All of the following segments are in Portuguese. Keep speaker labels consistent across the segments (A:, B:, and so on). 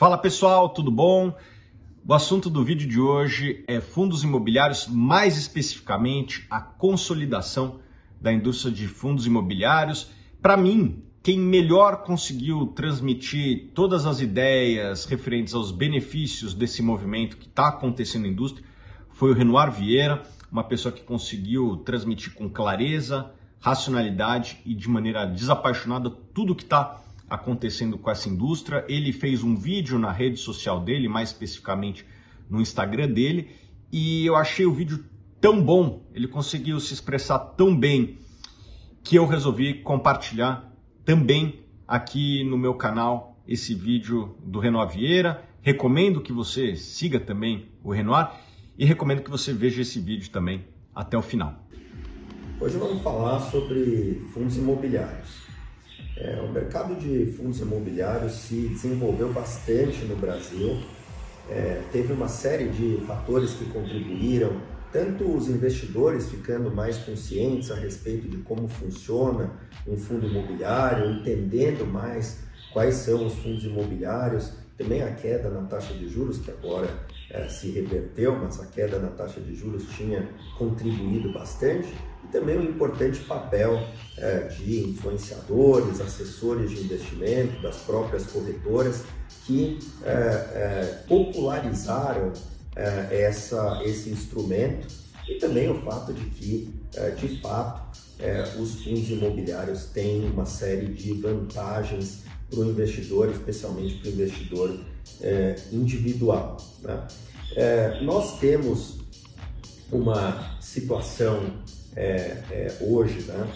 A: Fala pessoal, tudo bom? O assunto do vídeo de hoje é fundos imobiliários, mais especificamente a consolidação da indústria de fundos imobiliários. Para mim, quem melhor conseguiu transmitir todas as ideias referentes aos benefícios desse movimento que está acontecendo na indústria foi o Renoir Vieira, uma pessoa que conseguiu transmitir com clareza, racionalidade e de maneira desapaixonada tudo o que está acontecendo com essa indústria. Ele fez um vídeo na rede social dele, mais especificamente no Instagram dele, e eu achei o vídeo tão bom, ele conseguiu se expressar tão bem, que eu resolvi compartilhar também aqui no meu canal esse vídeo do Renoir Vieira. Recomendo que você siga também o Renoir e recomendo que você veja esse vídeo também até o final.
B: Hoje vamos falar sobre fundos imobiliários. O mercado de fundos imobiliários se desenvolveu bastante no Brasil, teve uma série de fatores que contribuíram, tanto os investidores ficando mais conscientes a respeito de como funciona um fundo imobiliário, entendendo mais quais são os fundos imobiliários, também a queda na taxa de juros, que agora se reverteu, mas a queda na taxa de juros tinha contribuído bastante, e também um importante papel de influenciadores, assessores de investimento, das próprias corretoras, que popularizaram esse instrumento, e também o fato de que, de fato, os fundos imobiliários têm uma série de vantagens para o investidor, especialmente para o investidor individual, né? Nós temos uma situação hoje, né,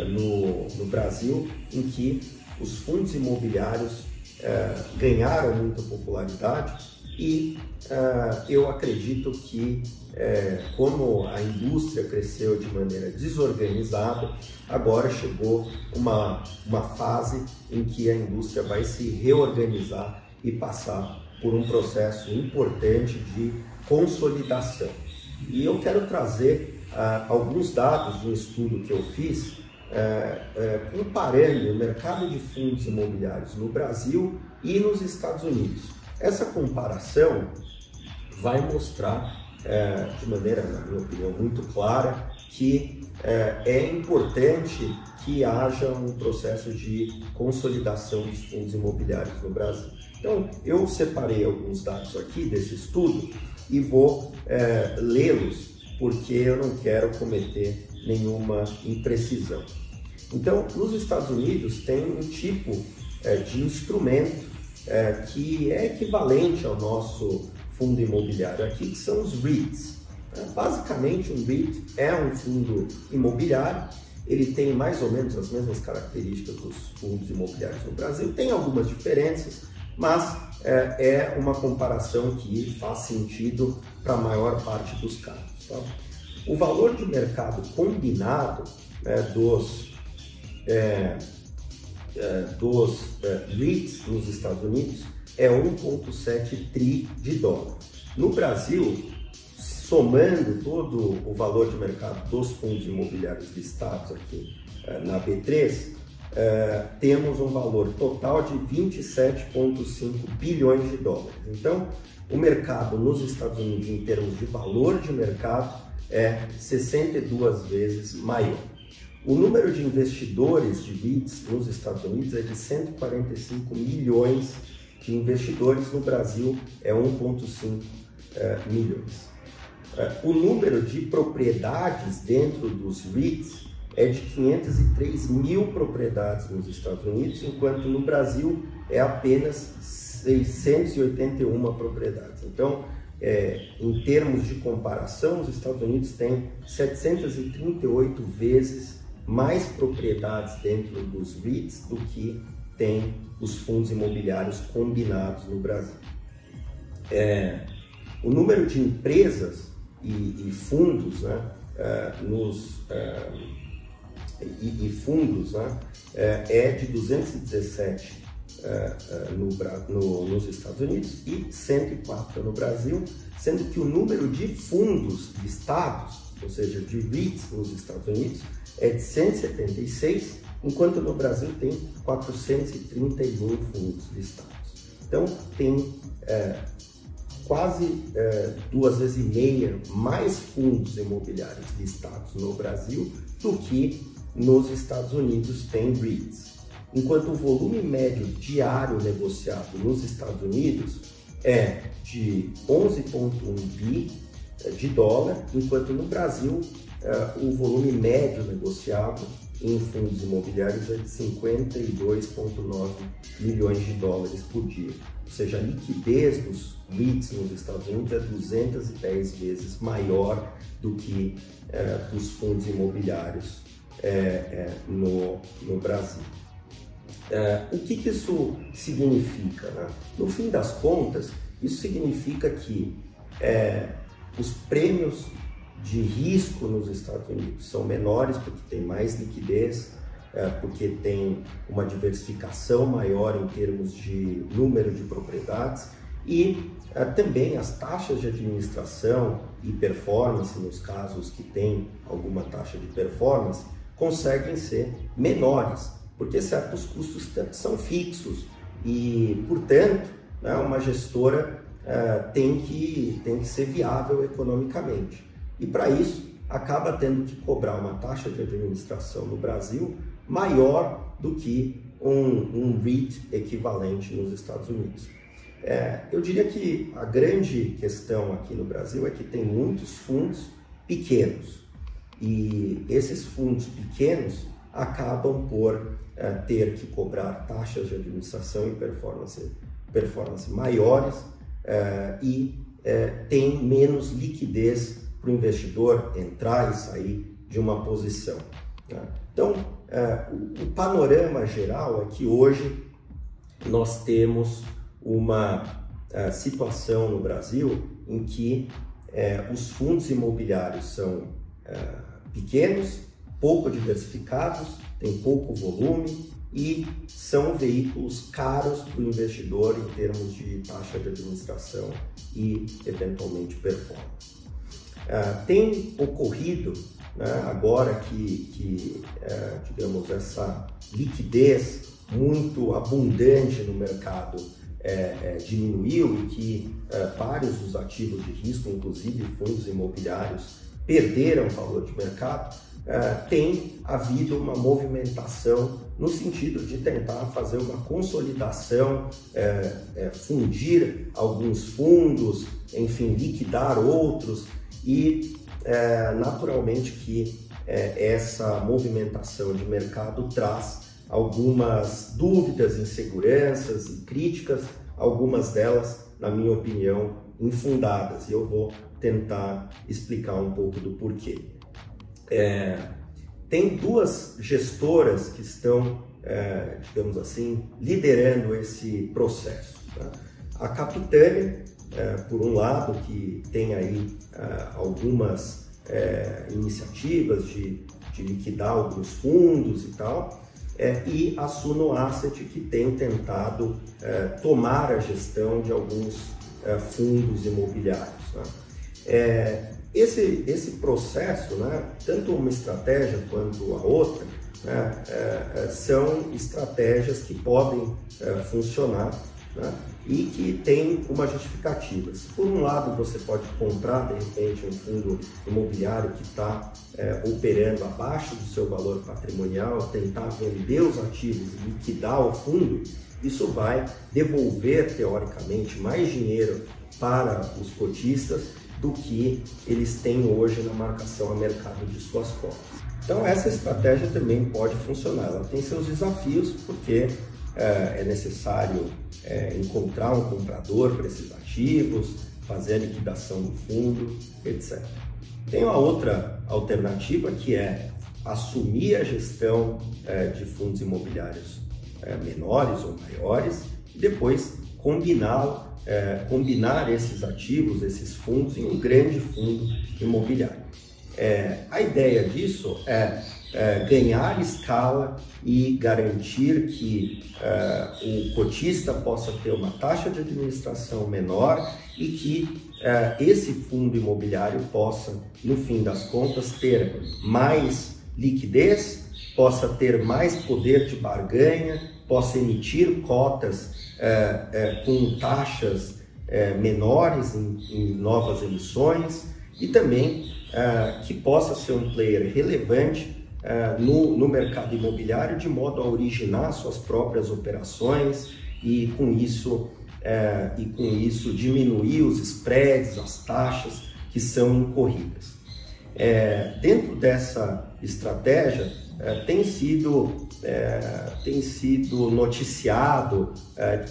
B: no Brasil, em que os fundos imobiliários ganharam muita popularidade e eu acredito que como a indústria cresceu de maneira desorganizada, agora chegou uma fase em que a indústria vai se reorganizar e passar por um processo importante de consolidação. E eu quero trazer alguns dados de um estudo que eu fiz comparando o mercado de fundos imobiliários no Brasil e nos Estados Unidos. Essa comparação vai mostrar de maneira, na minha opinião, muito clara que é importante que haja um processo de consolidação dos fundos imobiliários no Brasil. Então, eu separei alguns dados aqui desse estudo e vou lê-los, porque eu não quero cometer nenhuma imprecisão. Então, nos Estados Unidos tem um tipo de instrumento que é equivalente ao nosso fundo imobiliário aqui, que são os REITs. Basicamente, um REIT é um fundo imobiliário, ele tem mais ou menos as mesmas características dos fundos imobiliários no Brasil, tem algumas diferenças, mas é uma comparação que faz sentido para a maior parte dos casos, tá? O valor de mercado combinado dos REITs nos Estados Unidos é 1,7 tri de dólar. No Brasil, somando todo o valor de mercado dos fundos imobiliários listados aqui na B3, temos um valor total de 27,5 bilhões de dólares. Então, o mercado nos Estados Unidos, em termos de valor de mercado, é 62 vezes maior. O número de investidores de REITs nos Estados Unidos é de 145 milhões de investidores, no Brasil é 1,5 milhões. O número de propriedades dentro dos REITs é de 503 mil propriedades nos Estados Unidos, enquanto no Brasil é apenas 681 propriedades. Então, em termos de comparação, os Estados Unidos têm 738 vezes mais propriedades dentro dos REITs do que tem os fundos imobiliários combinados no Brasil. O número de empresas e fundos, né, é de 217 nos Estados Unidos e 104 no Brasil, sendo que o número de fundos listados, ou seja, de REITs nos Estados Unidos, é de 176, enquanto no Brasil tem 431 fundos listados. Então tem quase 2,5 vezes mais fundos imobiliários listados no Brasil do que nos Estados Unidos tem REITs. Enquanto o volume médio diário negociado nos Estados Unidos é de 11,1 bi de dólar, enquanto no Brasil o volume médio negociado em fundos imobiliários é de 52,9 milhões de dólares por dia. Ou seja, a liquidez dos REITs nos Estados Unidos é 210 vezes maior do que dos fundos imobiliários no Brasil. O que isso significa, né? No fim das contas, isso significa que os prêmios de risco nos Estados Unidos são menores porque tem mais liquidez, porque tem uma diversificação maior em termos de número de propriedades e também as taxas de administração e performance, nos casos que tem alguma taxa de performance, conseguem ser menores, porque certos custos são fixos e, portanto, uma gestora tem que ser viável economicamente. E para isso, acaba tendo que cobrar uma taxa de administração no Brasil maior do que um REIT equivalente nos Estados Unidos. Eu diria que a grande questão aqui no Brasil é que tem muitos fundos pequenos e esses fundos pequenos acabam por ter que cobrar taxas de administração e performance maiores e tem menos liquidez para o investidor entrar e sair de uma posição. Então, o panorama geral é que hoje nós temos uma situação no Brasil em que os fundos imobiliários são pequenos, pouco diversificados, têm pouco volume e são veículos caros para o investidor em termos de taxa de administração e, eventualmente, performance. Tem ocorrido, agora que digamos, essa liquidez muito abundante no mercado diminuiu e que vários dos ativos de risco, inclusive fundos imobiliários, perderam valor de mercado, tem havido uma movimentação no sentido de tentar fazer uma consolidação, fundir alguns fundos, enfim, liquidar outros e naturalmente que essa movimentação de mercado traz algumas dúvidas, inseguranças e críticas, algumas delas, na minha opinião, infundadas, e eu vou tentar explicar um pouco do porquê. Tem duas gestoras que estão, digamos assim, liderando esse processo. Tá? A Capitânia, por um lado, que tem aí algumas iniciativas de liquidar alguns fundos e tal, e a Suno Asset, que tem tentado tomar a gestão de alguns fundos imobiliários. Né? Esse processo, né, tanto uma estratégia quanto a outra, né, são estratégias que podem funcionar, né, e que tem uma justificativa. Se por um lado você pode comprar de repente um fundo imobiliário que está operando abaixo do seu valor patrimonial, tentar vender os ativos e liquidar o fundo, isso vai devolver teoricamente mais dinheiro para os cotistas do que eles têm hoje na marcação a mercado de suas cotas. Então essa estratégia também pode funcionar. Ela tem seus desafios porque é necessário encontrar um comprador para esses ativos, fazer a liquidação do fundo, etc. Tem uma outra alternativa que é assumir a gestão de fundos imobiliários menores ou maiores e depois combinar esses ativos, esses fundos em um grande fundo imobiliário. A ideia disso é ganhar escala e garantir que o cotista possa ter uma taxa de administração menor e que esse fundo imobiliário possa, no fim das contas, ter mais liquidez, possa ter mais poder de barganha, possa emitir cotas com taxas menores em novas emissões e também que possa ser um player relevante no mercado imobiliário, de modo a originar suas próprias operações e com isso diminuir os spreads, as taxas que são incorridas. Dentro dessa estratégia tem sido noticiado,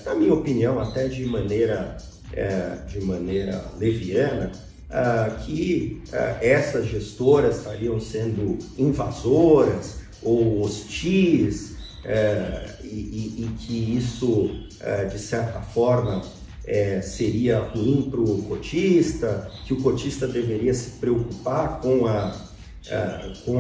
B: na minha opinião até de maneira leviana, que essas gestoras estariam sendo invasoras ou hostis, e que isso, de certa forma, seria ruim para o cotista, que o cotista deveria se preocupar com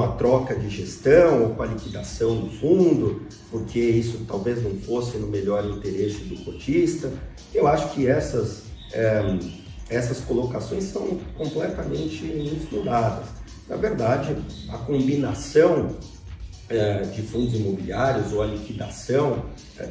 B: a troca de gestão ou com a liquidação do fundo, porque isso talvez não fosse no melhor interesse do cotista. Eu acho que essas colocações são completamente infundadas. Na verdade, a combinação de fundos imobiliários ou a liquidação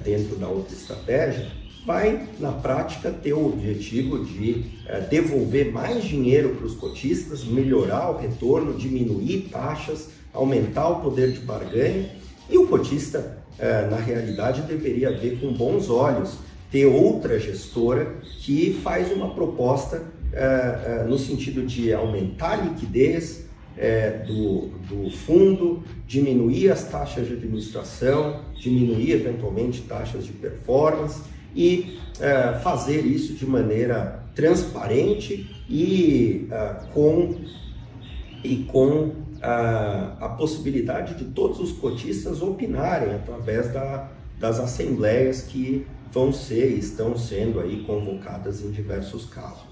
B: dentro da outra estratégia vai, na prática, ter o objetivo de devolver mais dinheiro para os cotistas, melhorar o retorno, diminuir taxas, aumentar o poder de barganha, e o cotista, na realidade, deveria ver com bons olhos ter outra gestora que faz uma proposta no sentido de aumentar a liquidez do fundo, diminuir as taxas de administração, diminuir eventualmente taxas de performance e fazer isso de maneira transparente e com a possibilidade de todos os cotistas opinarem através das assembleias que estão sendo aí convocadas em diversos casos.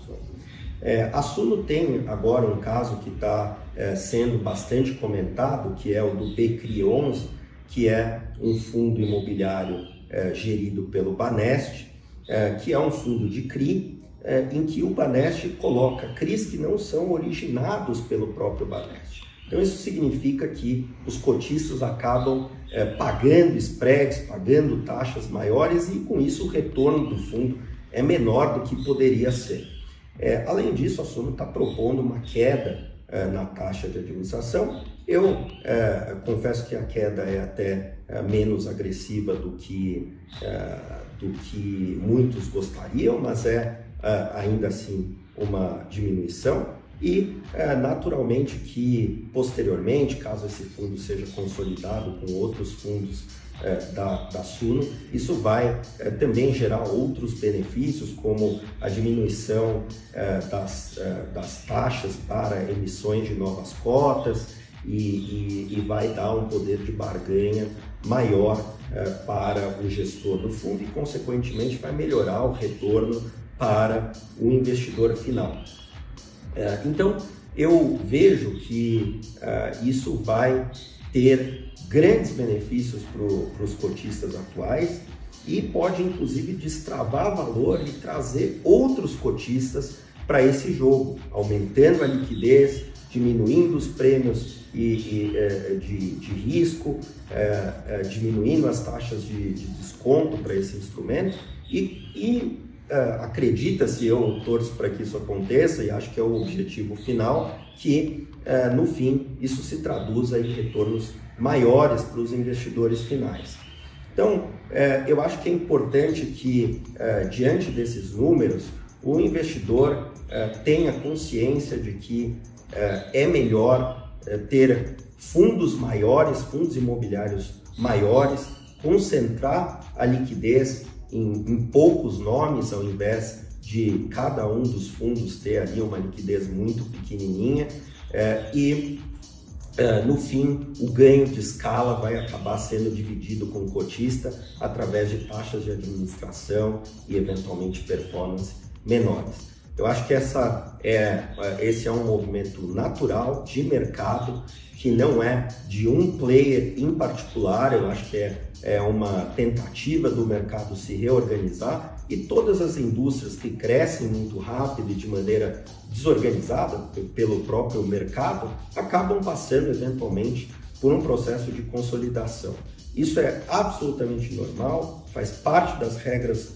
B: A Suno tem agora um caso que está sendo bastante comentado, que é o do BCRI11, que é um fundo imobiliário gerido pelo Banesp, que é um fundo de CRI, em que o Banesp coloca CRIs que não são originados pelo próprio Banesp. Então isso significa que os cotistas acabam pagando spreads, pagando taxas maiores, e com isso o retorno do fundo é menor do que poderia ser. Além disso, a Suno está propondo uma queda na taxa de administração. Eu confesso que a queda é até menos agressiva do que muitos gostariam, mas ainda assim uma diminuição. E naturalmente que posteriormente, caso esse fundo seja consolidado com outros fundos da Suno, isso vai também gerar outros benefícios, como a diminuição das taxas para emissões de novas cotas e vai dar um poder de barganha maior para o gestor do fundo e, consequentemente, vai melhorar o retorno para o investidor final. Então, eu vejo que isso vai ter grandes benefícios para os cotistas atuais e pode, inclusive, destravar valor e trazer outros cotistas para esse jogo, aumentando a liquidez, diminuindo os prêmios de risco, diminuindo as taxas de desconto para esse instrumento e acredita-se, eu torço para que isso aconteça e acho que é o objetivo final, que no fim isso se traduza em retornos maiores para os investidores finais. Então, eu acho que é importante que, diante desses números, o investidor tenha consciência de que é melhor ter fundos maiores, fundos imobiliários maiores, concentrar a liquidez em poucos nomes, ao invés de cada um dos fundos ter ali uma liquidez muito pequenininha, no fim, o ganho de escala vai acabar sendo dividido com o cotista através de taxas de administração e, eventualmente, performance menores. Eu acho que esse é um movimento natural de mercado, que não é de um player em particular. Eu acho que é uma tentativa do mercado se reorganizar, e todas as indústrias que crescem muito rápido e de maneira desorganizada pelo próprio mercado acabam passando eventualmente por um processo de consolidação. Isso é absolutamente normal, faz parte das regras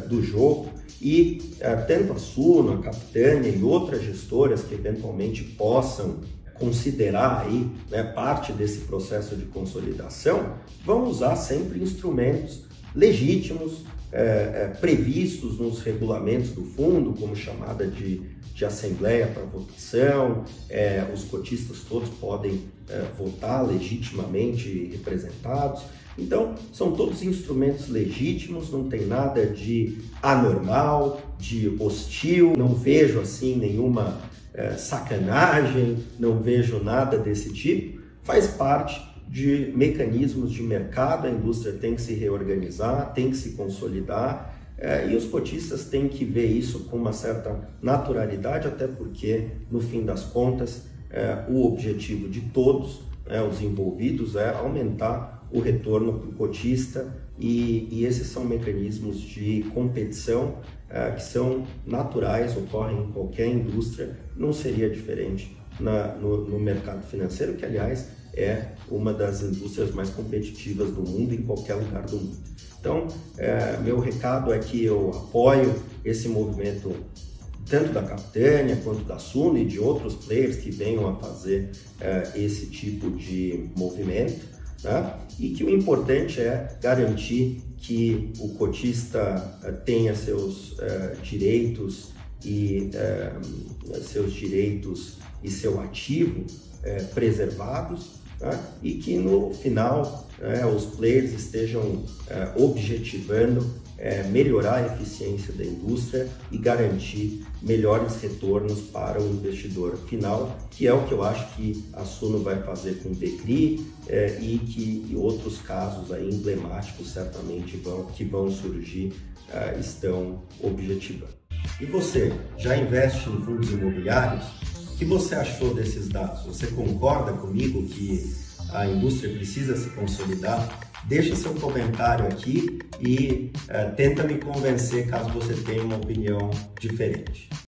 B: do jogo e tanto a Suno, a Capitânia e outras gestoras que eventualmente possam considerar aí, né, parte desse processo de consolidação, vão usar sempre instrumentos legítimos, previstos nos regulamentos do fundo, como chamada de assembleia para votação, os cotistas todos podem votar legitimamente representados. Então, são todos instrumentos legítimos, não tem nada de anormal, de hostil, não vejo assim nenhuma sacanagem, não vejo nada desse tipo. Faz parte de mecanismos de mercado, a indústria tem que se reorganizar, tem que se consolidar, e os cotistas têm que ver isso com uma certa naturalidade, até porque, no fim das contas, o objetivo de todos, os envolvidos, é aumentar o retorno para o cotista, e esses são mecanismos de competição que são naturais, ocorrem em qualquer indústria, não seria diferente no mercado financeiro, que, aliás, é uma das indústrias mais competitivas do mundo, em qualquer lugar do mundo. Então, meu recado é que eu apoio esse movimento tanto da Capitânia quanto da Suno e de outros players que venham a fazer esse tipo de movimento, né? E que o importante é garantir que o cotista tenha seus direitos e seu ativo preservados, né? E que no final os players estejam objetivando melhorar a eficiência da indústria e garantir melhores retornos para o investidor final, que é o que eu acho que a Suno vai fazer com o Becri e que outros casos aí emblemáticos certamente que vão surgir estão objetivando. E você, já investe em fundos imobiliários? O que você achou desses dados? Você concorda comigo que a indústria precisa se consolidar? Deixa seu comentário aqui e tenta me convencer caso você tenha uma opinião diferente.